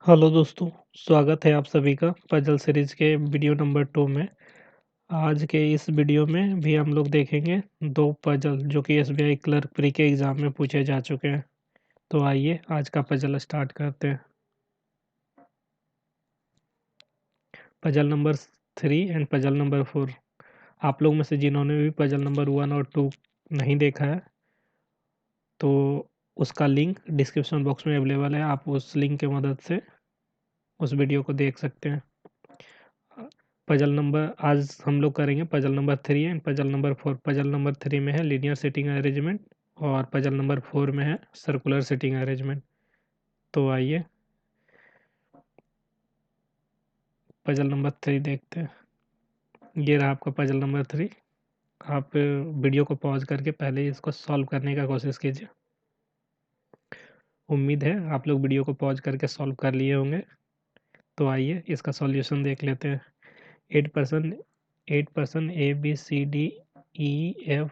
Hello दोस्तों, स्वागत है आप सभी का पजल सीरीज के वीडियो नंबर 2 में। आज के इस वीडियो में भी हम लोग देखेंगे 2 पजल जो कि एसबीआई क्लर्क प्री के एग्ज़ाम में पूछे जा चुके हैं। तो आइए आज का पजल स्टार्ट करते हैं। Puzzle number 3 and puzzle number 4। आप लोग में से जिन्होंने भी पजल नंबर 1 और 2 नहीं देखा है तो उसका लिंक डिस्क्रिप्शन बॉक्स में अवेलेबल है। आप उस लिंक की मदद से उस वीडियो को देख सकते हैं। पजल नंबर आज हम लोग करेंगे puzzle number 3 and puzzle number 4। Puzzle number 3 में है लीनियर सिटिंग अरेंजमेंट और पजल नंबर 4 में है सर्कुलर सिटिंग अरेंजमेंट। तो आइए पजल नंबर 3 देखते हैं। ये रहा आपका पजल नंबर 3। आप वीडियो को पॉज करके पहले ही इसको सॉल्व करने का कोशिश कीजिए। उम्मीद है आप लोग वीडियो को पॉज करके सॉल्व कर लिए होंगे। तो आइए इसका सॉल्यूशन देख लेते हैं। 8% A B C D E F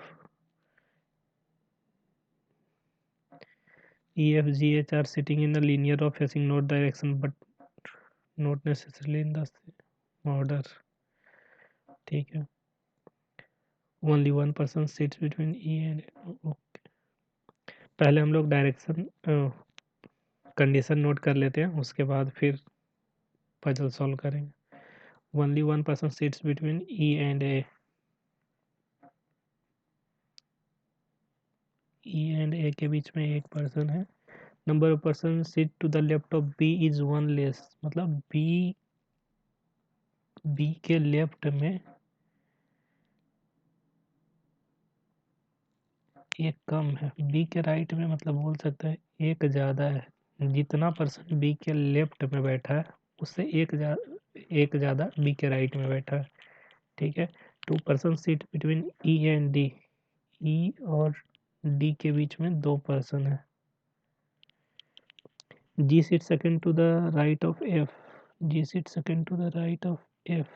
E, F, G, H are sitting in a linear or facing north direction but not necessarily in the same order. ठीक है। Only one person sits between E and okay. पहले हम लोग direction condition note कर लेते हैं, उसके बाद फिर पजल सॉल्व करेंगे। Only one person sits between E and A. E and A के बीच में एक पर्सन है। Number of person sit to the left of B is one less, मतलब बी के लेफ्ट में एक कम है, बी के राइट में मतलब बोल सकते हैं एक ज़्यादा है। जितना पर्सन बी के लेफ्ट में बैठा है उससे एक ज़्यादा बी के राइट में बैठा है। ठीक है। 2 person seat between E and D, E और डी के बीच में 2 पर्सन है। G seat second to the right of F, G seat second to the right of F.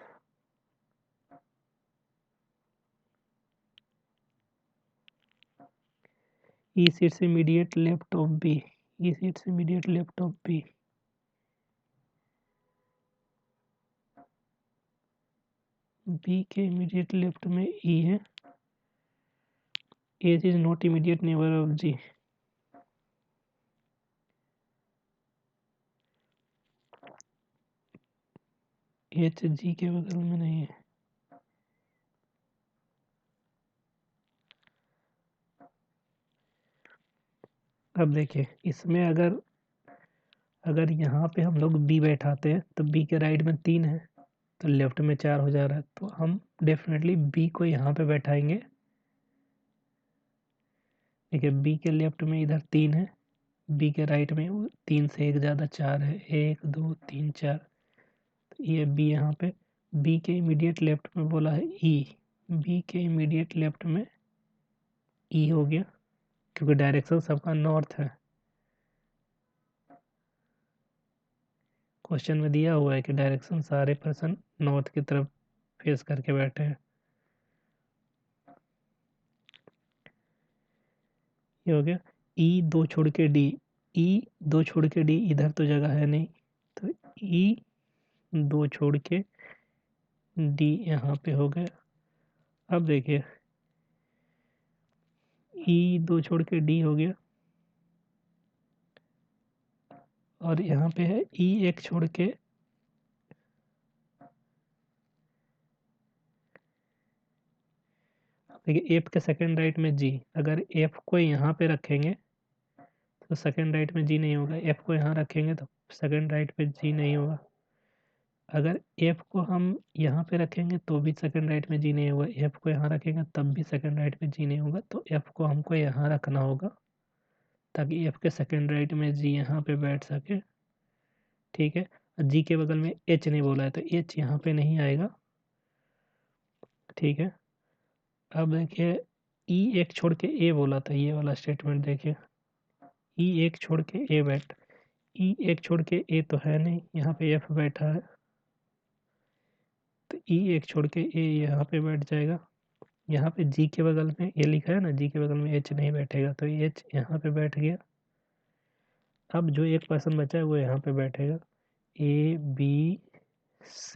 E seats immediate left of B, E seats immediate left of B. B के immediate left में E है। H is not immediate neighbour of G. H G के बगल में नहीं है। अब देखिए इसमें अगर यहाँ पे हम लोग बी बैठाते हैं तो बी के राइट में 3 है तो लेफ्ट में 4 हो जा रहा है, तो हम डेफिनेटली बी को यहाँ पे बैठाएंगे। देखिए बी के लेफ्ट में इधर 3 है, बी के राइट में 3 से एक ज़्यादा 4 है, 1 2 3 4। तो ये बी यहाँ पे, बी के इमीडिएट लेफ्ट में बोला है ई, बी के इमीडिएट लेफ्ट में ई हो गया क्योंकि डायरेक्शन सबका नॉर्थ है। क्वेश्चन में दिया हुआ है कि डायरेक्शन सारे पर्सन नॉर्थ की तरफ फेस करके बैठे हैं। ये हो गया। ई 2 छोड़ के डी, ई 2 छोड़ के डी इधर तो जगह है नहीं, तो ई 2 छोड़ के डी यहाँ पे हो गया। अब देखिए ई 2 छोड़ के डी हो गया और यहाँ पे है ई 1 छोड़ के, देखिए एफ के सेकंड राइट में जी, अगर एफ को यहाँ पे रखेंगे तो सेकंड राइट में जी नहीं होगा, एफ को यहाँ रखेंगे तो सेकंड राइट पे जी नहीं होगा। अगर एफ को हम यहाँ पे रखेंगे तो भी सेकंड राइट में जी नहीं होगा, एफ को यहाँ रखेंगे तब भी सेकंड राइट में जी नहीं होगा, तो एफ को हमको यहाँ रखना होगा ताकि एफ के सेकंड राइट में जी यहाँ पे बैठ सके। ठीक है। जी के बगल में एच नहीं बोला है तो एच यहाँ पे नहीं आएगा। ठीक है। अब देखिए ई 1 छोड़ के ए बोला था, ये वाला स्टेटमेंट देखिए, ई 1 छोड़ के ए बैठ, ई 1 छोड़ के ए तो है नहीं, यहाँ पे एफ बैठा है तो ई 1 छोड़ के ए यहाँ पे बैठ जाएगा। यहाँ पे जी के बगल में ए लिखा है ना, जी के बगल में एच नहीं बैठेगा तो एच यहाँ पे बैठ गया। अब जो एक पर्सन बचा है वो यहाँ पे बैठेगा, ABC,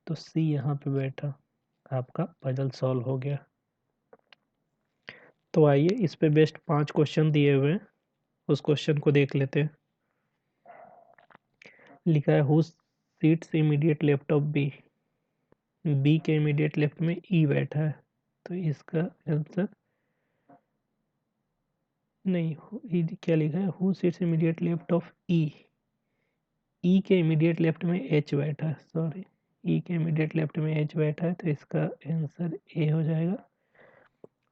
तो C यहाँ पे बैठा, आपका पजल सॉल्व हो गया। तो आइए इस पे बेस्ट 5 क्वेश्चन दिए हुए हैं, उस क्वेश्चन को देख लेते हैं। लिखा है who seats immediate left of B, B के इमीडिएट लेफ्ट में ई बैठा है, तो इसका आंसर नहीं, क्या लिखा है who seats immediate left of E, E के इमीडिएट लेफ्ट में एच बैठा है, सॉरी ई के इमीडिएट लेफ्ट में एच बैठा है, तो इसका आंसर ए हो जाएगा।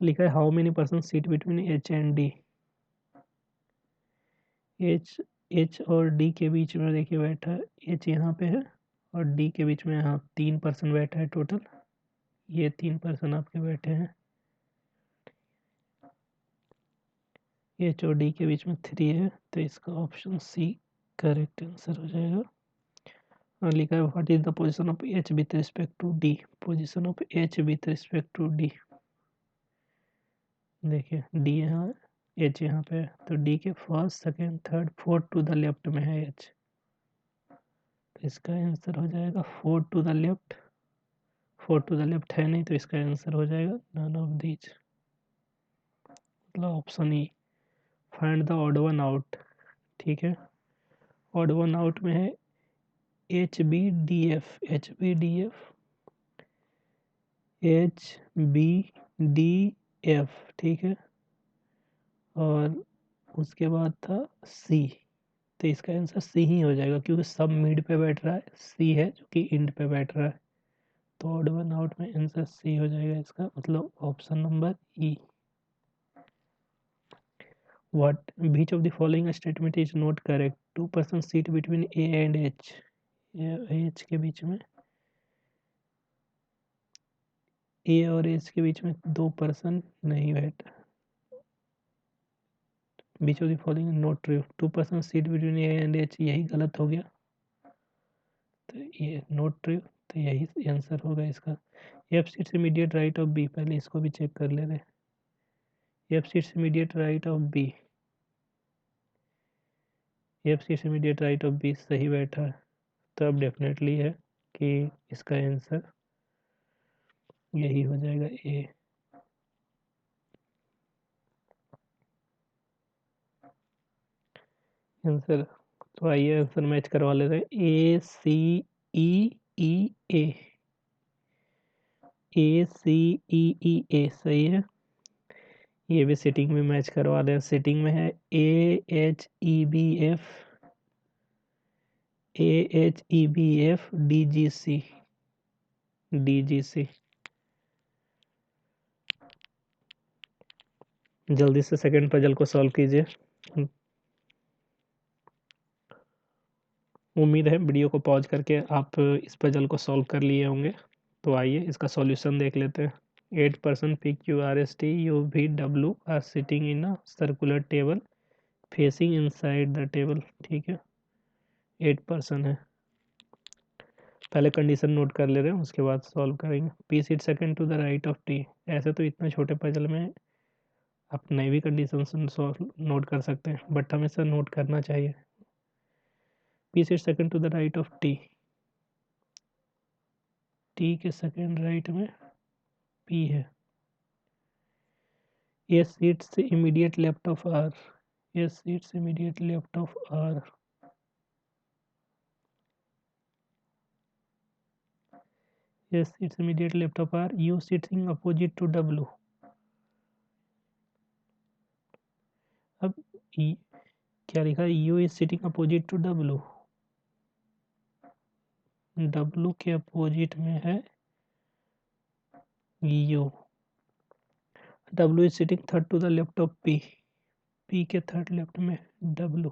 लिखा है how many person seat between H and D, H और डी के बीच में देखिए बैठा है, एच यहाँ पे है और डी के बीच में यहाँ 3 पर्सन बैठा है टोटल, ये 3 पर्सन आपके बैठे हैं, एच और डी के बीच में 3 है, तो इसका ऑप्शन सी करेक्ट आंसर हो जाएगा। और लिखा है what is the position of H with respect to D, position of H with respect to D, देखिए डी यहाँ है, एच यहाँ पे है, तो डी के first second third fourth to the left में है एच, तो इसका आंसर हो जाएगा 4 to the left, 4 to the left है नहीं, तो इसका आंसर हो जाएगा नन ऑफ दीज, मतलब option E, find the odd one out. ठीक है, ऑड वन आउट में है H B D F, H B D F, H B D F, ठीक है, और उसके बाद था सी, तो इसका आंसर सी ही हो जाएगा क्योंकि सब मिड पे बैठ रहा है, सी है जो कि इंड पे बैठ रहा है, तो ऑड वन आउट में आंसर सी हो जाएगा इसका, मतलब option number E. What beach of the following statement is not correct, 2 person seat between A and H, H के बीच में, ए और एच के बीच में 2 पर्सन नहीं बैठा, which of the following not true, 2 person seat between A and H, यही गलत हो गया, तो ये नॉट ट्रू, तो यही आंसर होगा इसका। F sits immediate right of B, पहले इसको भी चेक कर ले रहे, F sits immediate right of B, F sits immediate right of B सही बैठा है, तो अब डेफिनेटली है कि इसका आंसर यही हो जाएगा ए। आंसर, तो आइए आंसर मैच करवा लेते हैं, ए सी ई ई ए, ए सी ई ई ए सही है, ये भी सिटिंग में मैच करवा दें, सिटिंग में है A H E B F, A H E B F D G C, D G C, जल्दी से सेकंड पजल को सॉल्व कीजिए। उम्मीद है वीडियो को पॉज करके आप इस पजल को सॉल्व कर लिए होंगे, तो आइए इसका सॉल्यूशन देख लेते हैं। 8 person P Q R S T U V W R sitting in a circular table facing inside the table, ठीक है, 8 पर्सन है, पहले कंडीशन नोट कर ले रहे हैं उसके बाद सॉल्व करेंगे। P seat second to the right of T, ऐसे तो इतने छोटे पजल में आप नई भी कंडीशन नोट कर सकते हैं, बट हमेशा नोट करना चाहिए। P seat second to the right of T, T के सेकंड राइट में पी है, A seats immediate left of R, A seats immediate left of R, A seats immediate left of R, U sitting opposite to W, अब क्या लिखा है, U is sitting opposite to W, W के opposite में है U, W is sitting third to the left of P, P के third left में W,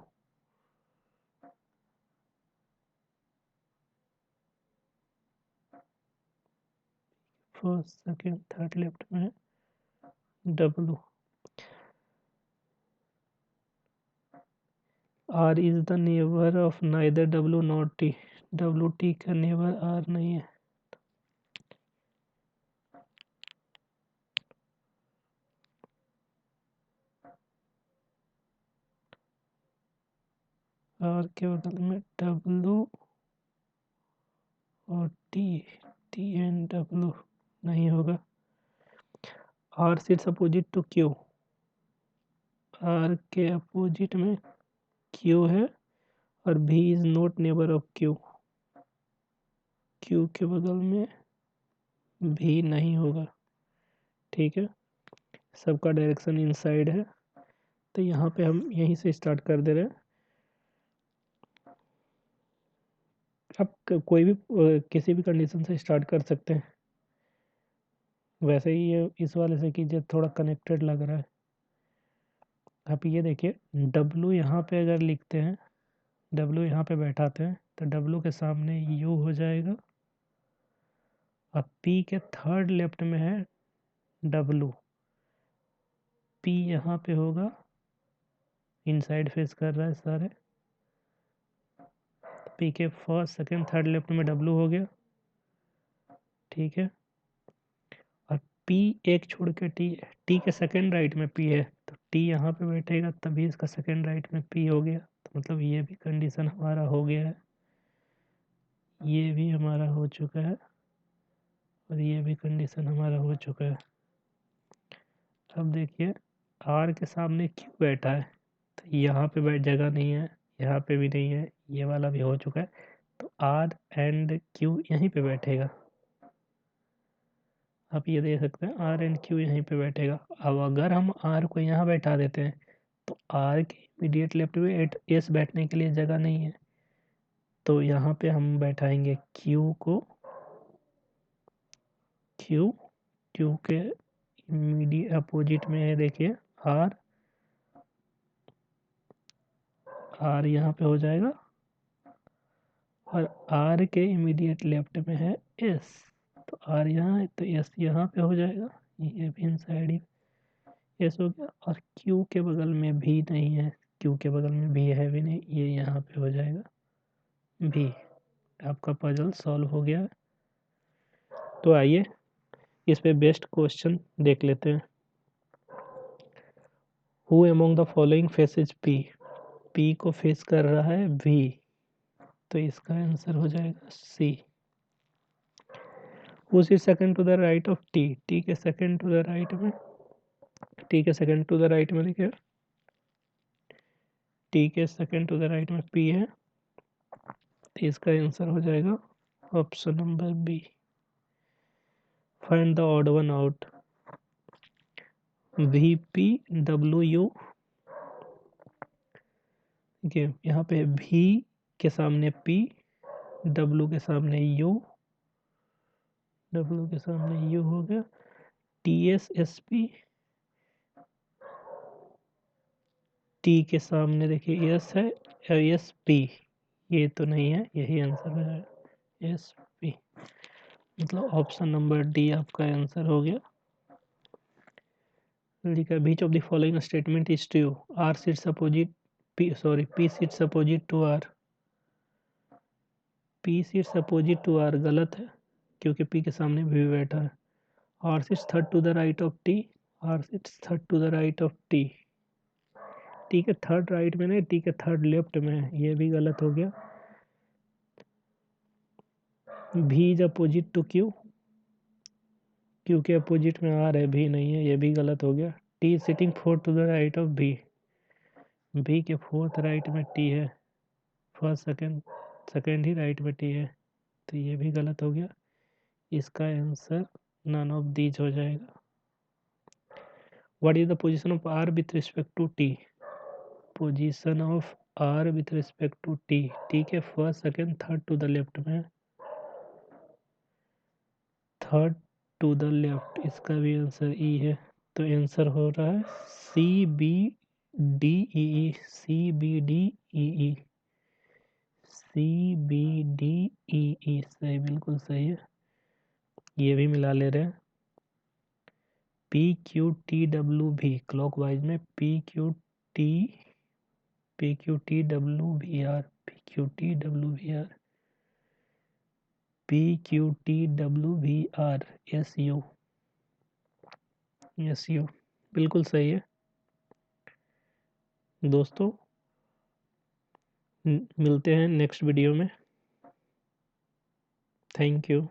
first second third left में W, R is the neighbour of neither W not T, W T का neighbour R नहीं है, are के बगल में W और टी एंड डब्लू नहीं होगा। R sits opposite to Q, R के अपोजिट में क्यू है और B is not neighbour of Q, Q के बगल में भी नहीं होगा। ठीक है, सबका डायरेक्शन इनसाइड है, तो यहाँ पे हम यहीं से स्टार्ट कर दे रहे हैं। आप कोई भी किसी भी कंडीशन से स्टार्ट कर सकते हैं। वैसे ही ये इस वाले से कीजिए, थोड़ा कनेक्टेड लग रहा है। आप ये देखिए, W यहाँ पे अगर लिखते हैं, W यहाँ पे बैठाते हैं तो W के सामने U हो जाएगा और P के थर्ड लेफ्ट में है W, P यहाँ पे होगा, इनसाइड फेस कर रहा है सारे, P के फर्स्ट सेकंड थर्ड लेफ्ट में W हो गया। ठीक है, और P एक छोड़ के T के सेकंड राइट में P है, तो T यहाँ पे बैठेगा तभी इसका सेकंड राइट में P हो गया। तो मतलब ये भी कंडीशन हमारा हो गया है, ये भी हमारा हो चुका है और ये भी कंडीशन हमारा हो चुका है। अब देखिए, R के सामने Q बैठा है, तो यहाँ पे बैठ जगह नहीं है, यहाँ पे भी नहीं है, ये वाला भी हो चुका है, तो R एंड Q यहीं पे बैठेगा। आप ये देख सकते हैं, R एंड Q यहीं पे बैठेगा। अब अगर हम R को यहाँ बैठा देते हैं तो R के इमीडिएट लेफ्ट में S बैठने के लिए जगह नहीं है, तो यहाँ पे हम बैठाएंगे Q को, Q के इमीडिएट अपोजिट में है, देखिए R यहाँ पे हो जाएगा और R के इमीडिएट लेफ्ट में है S, तो R यहाँ है तो S यहाँ पे हो जाएगा, ये भी इनसाइड ही S हो गया। और Q के बगल में भी नहीं है, Q के बगल में भी है भी नहीं, ये यहाँ पे हो जाएगा भी। आपका पजल सॉल्व हो गया है। तो आइए इस पे बेस्ट क्वेश्चन देख लेते हैं। Who among the following faces P? P को फेस कर रहा है V, तो इसका आंसर हो जाएगा C। Who is second to the right of T? T के सेकंड टू द राइट में, T के सेकंड टू द राइट में देखिए, T के सेकंड टू द राइट में P है, तो इसका आंसर हो जाएगा option number B. Find the odd one out. VPWU, देखिए यहाँ पे V के सामने P, W के सामने U, W के सामने U हो गया, TSSP, T के सामने देखिए S है, SP, ये तो नहीं है, यही आंसर हो जाएगा SP। मतलब ऑप्शन नंबर डी आपका आंसर हो गया। लिखा which of the following statement is true. R sits opposite P sits opposite to R। P sits opposite to R गलत है, क्योंकि P के सामने भी बैठा है। R sits third to the right of T, R sits third to the right of T। T के third right में नहीं, T के थर्ड लेफ्ट में है, ये भी गलत हो गया। V is opposite to Q, Q के अपोजिट में R है, भी नहीं है, ये भी गलत हो गया। T sitting fourth to the right of B, B के फोर्थ राइट में T है, फर्स्ट सेकंड ही राइट में T है, तो ये भी गलत हो गया। इसका आंसर नन ऑफ दीज हो जाएगा। What is the position of R with respect to T? Position of R with respect to T, T के first second third to the left में, थर्ड टू द लेफ्ट, इसका भी answer ई है, तो answer हो रहा है CBDEE, CBDEE, CBDEE, सही, बिल्कुल सही है। ये भी मिला ले रहे हैं। PQTWV क्लॉकवाइज में, PQTWVR, PQTWVR, PQTWVR, SU बिल्कुल सही है। दोस्तों, मिलते हैं नेक्स्ट वीडियो में। Thank you.